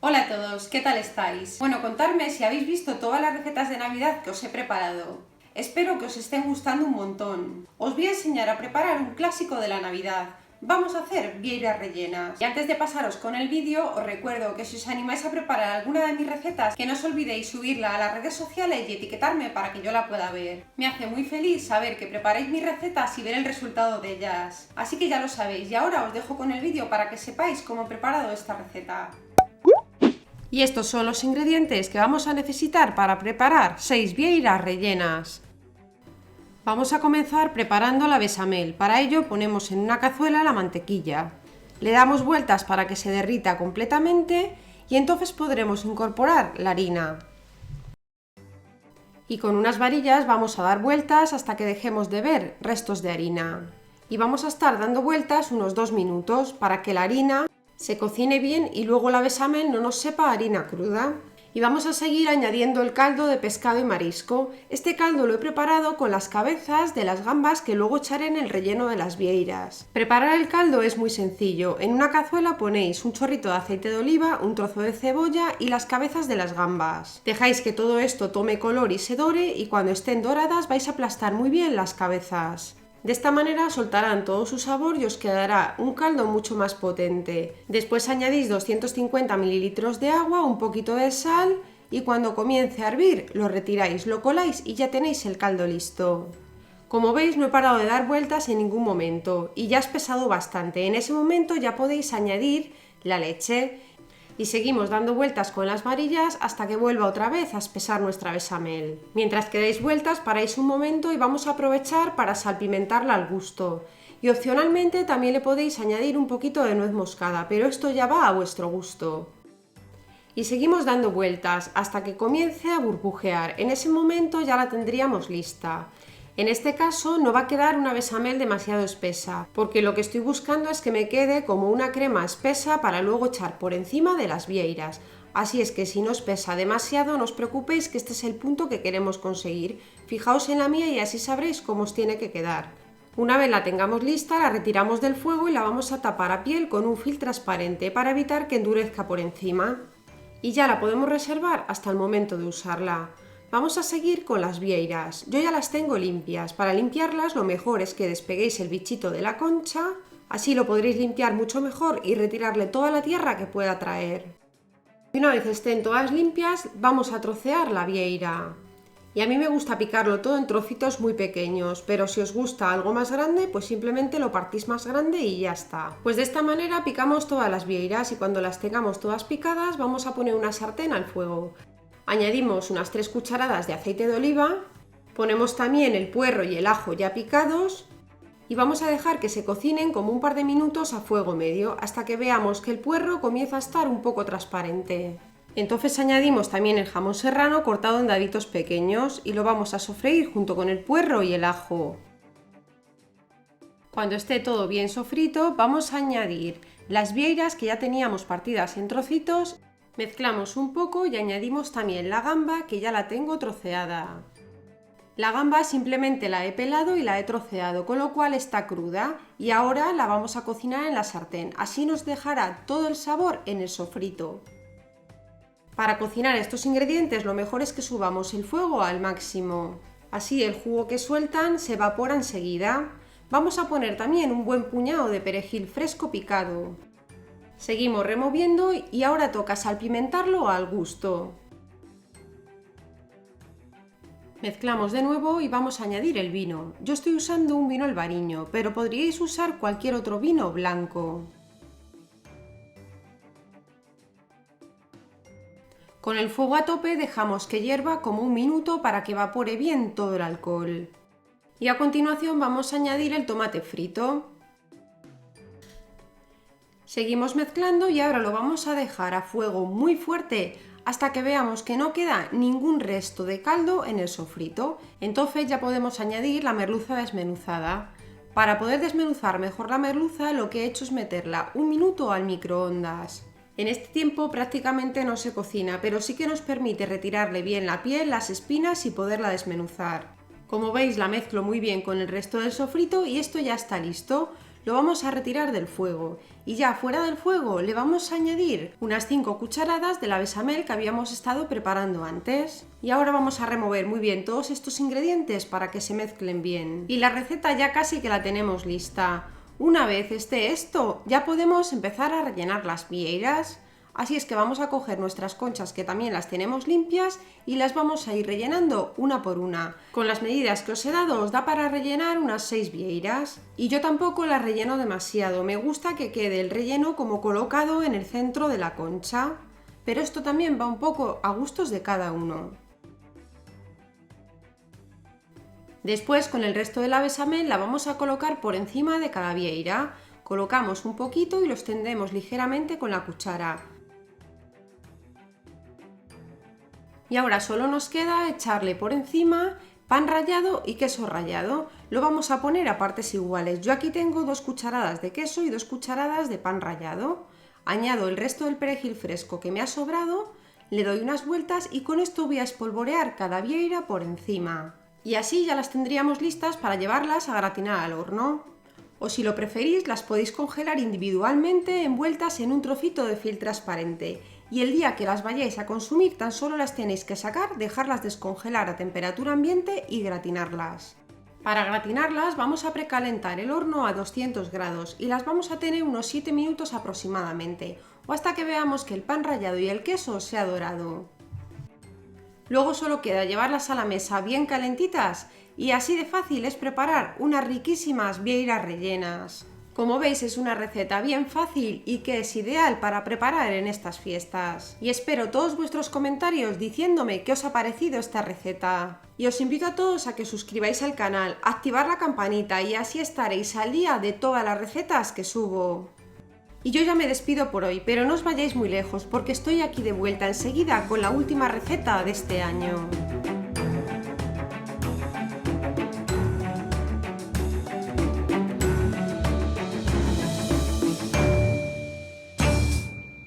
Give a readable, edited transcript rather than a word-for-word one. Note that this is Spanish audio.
Hola a todos, ¿qué tal estáis? Bueno, contadme si habéis visto todas las recetas de Navidad que os he preparado. Espero que os estén gustando un montón. Os voy a enseñar a preparar un clásico de la Navidad. Vamos a hacer vieiras rellenas. Y antes de pasaros con el vídeo, os recuerdo que si os animáis a preparar alguna de mis recetas, que no os olvidéis subirla a las redes sociales y etiquetarme para que yo la pueda ver. Me hace muy feliz saber que preparáis mis recetas y ver el resultado de ellas. Así que ya lo sabéis, y ahora os dejo con el vídeo para que sepáis cómo he preparado esta receta. Y estos son los ingredientes que vamos a necesitar para preparar 6 vieiras rellenas. Vamos a comenzar preparando la bechamel. Para ello ponemos en una cazuela la mantequilla. Le damos vueltas para que se derrita completamente y entonces podremos incorporar la harina. Y con unas varillas vamos a dar vueltas hasta que dejemos de ver restos de harina. Y vamos a estar dando vueltas unos 2 minutos para que la harina se cocine bien y luego la bechamel no nos sepa harina cruda. Y vamos a seguir añadiendo el caldo de pescado y marisco. Este caldo lo he preparado con las cabezas de las gambas que luego echaré en el relleno de las vieiras. Preparar el caldo es muy sencillo. En una cazuela ponéis un chorrito de aceite de oliva, un trozo de cebolla y las cabezas de las gambas. Dejáis que todo esto tome color y se dore y cuando estén doradas vais a aplastar muy bien las cabezas. De esta manera soltarán todo su sabor y os quedará un caldo mucho más potente. Después añadís 250 ml de agua, un poquito de sal y cuando comience a hervir lo retiráis, lo coláis y ya tenéis el caldo listo. Como veis no he parado de dar vueltas en ningún momento y ya ha espesado bastante. En ese momento ya podéis añadir la leche. Y seguimos dando vueltas con las varillas hasta que vuelva otra vez a espesar nuestra bechamel. Mientras que dais vueltas, paráis un momento y vamos a aprovechar para salpimentarla al gusto. Y opcionalmente también le podéis añadir un poquito de nuez moscada, pero esto ya va a vuestro gusto. Y seguimos dando vueltas hasta que comience a burbujear. En ese momento ya la tendríamos lista. En este caso no va a quedar una bechamel demasiado espesa, porque lo que estoy buscando es que me quede como una crema espesa para luego echar por encima de las vieiras. Así es que si no espesa demasiado, no os preocupéis que este es el punto que queremos conseguir. Fijaos en la mía y así sabréis cómo os tiene que quedar. Una vez la tengamos lista, la retiramos del fuego y la vamos a tapar a piel con un film transparente para evitar que endurezca por encima. Y ya la podemos reservar hasta el momento de usarla. Vamos a seguir con las vieiras. Yo ya las tengo limpias. Para limpiarlas lo mejor es que despeguéis el bichito de la concha, así lo podréis limpiar mucho mejor y retirarle toda la tierra que pueda traer. Y una vez estén todas limpias, vamos a trocear la vieira. Y a mí me gusta picarlo todo en trocitos muy pequeños, pero si os gusta algo más grande, pues simplemente lo partís más grande y ya está. Pues de esta manera picamos todas las vieiras y cuando las tengamos todas picadas vamos a poner una sartén al fuego. Añadimos unas 3 cucharadas de aceite de oliva, ponemos también el puerro y el ajo ya picados y vamos a dejar que se cocinen como un par de minutos a fuego medio hasta que veamos que el puerro comienza a estar un poco transparente. Entonces añadimos también el jamón serrano cortado en daditos pequeños y lo vamos a sofreír junto con el puerro y el ajo. Cuando esté todo bien sofrito vamos a añadir las vieiras que ya teníamos partidas en trocitos. Mezclamos un poco y añadimos también la gamba que ya la tengo troceada. La gamba simplemente la he pelado y la he troceado, con lo cual está cruda y ahora la vamos a cocinar en la sartén. Así nos dejará todo el sabor en el sofrito. Para cocinar estos ingredientes lo mejor es que subamos el fuego al máximo. Así el jugo que sueltan se evapora enseguida. Vamos a poner también un buen puñado de perejil fresco picado. Seguimos removiendo y ahora toca salpimentarlo al gusto. Mezclamos de nuevo y vamos a añadir el vino. Yo estoy usando un vino albariño, pero podríais usar cualquier otro vino blanco. Con el fuego a tope dejamos que hierva como un minuto para que evapore bien todo el alcohol. Y a continuación vamos a añadir el tomate frito. Seguimos mezclando y ahora lo vamos a dejar a fuego muy fuerte hasta que veamos que no queda ningún resto de caldo en el sofrito. Entonces ya podemos añadir la merluza desmenuzada. Para poder desmenuzar mejor la merluza lo que he hecho es meterla un minuto al microondas. En este tiempo prácticamente no se cocina, pero sí que nos permite retirarle bien la piel, las espinas y poderla desmenuzar. Como veis la mezclo muy bien con el resto del sofrito y esto ya está listo. lo vamos a retirar del fuego y ya fuera del fuego le vamos a añadir unas 5 cucharadas de la bechamel que habíamos estado preparando antes. Y ahora vamos a remover muy bien todos estos ingredientes para que se mezclen bien. Y la receta ya casi que la tenemos lista. Una vez esté esto, ya podemos empezar a rellenar las vieiras. Así es que vamos a coger nuestras conchas, que también las tenemos limpias, y las vamos a ir rellenando una por una. Con las medidas que os he dado os da para rellenar unas 6 vieiras. Y yo tampoco las relleno demasiado, me gusta que quede el relleno como colocado en el centro de la concha. Pero esto también va un poco a gustos de cada uno. Después, con el resto de la bechamel la vamos a colocar por encima de cada vieira. Colocamos un poquito y lo extendemos ligeramente con la cuchara. Y ahora solo nos queda echarle por encima pan rallado y queso rallado. Lo vamos a poner a partes iguales. Yo aquí tengo 2 cucharadas de queso y 2 cucharadas de pan rallado. Añado el resto del perejil fresco que me ha sobrado, le doy unas vueltas y con esto voy a espolvorear cada vieira por encima. Y así ya las tendríamos listas para llevarlas a gratinar al horno. O si lo preferís, las podéis congelar individualmente envueltas en un trocito de film transparente. Y el día que las vayáis a consumir tan solo las tenéis que sacar, dejarlas descongelar a temperatura ambiente y gratinarlas. Para gratinarlas vamos a precalentar el horno a 200 grados y las vamos a tener unos 7 minutos aproximadamente, o hasta que veamos que el pan rallado y el queso se ha dorado. Luego solo queda llevarlas a la mesa bien calentitas y así de fácil es preparar unas riquísimas vieiras rellenas. Como veis, es una receta bien fácil y que es ideal para preparar en estas fiestas. Y espero todos vuestros comentarios diciéndome qué os ha parecido esta receta. Y os invito a todos a que suscribáis al canal, activar la campanita y así estaréis al día de todas las recetas que subo. Y yo ya me despido por hoy, pero no os vayáis muy lejos porque estoy aquí de vuelta enseguida con la última receta de este año.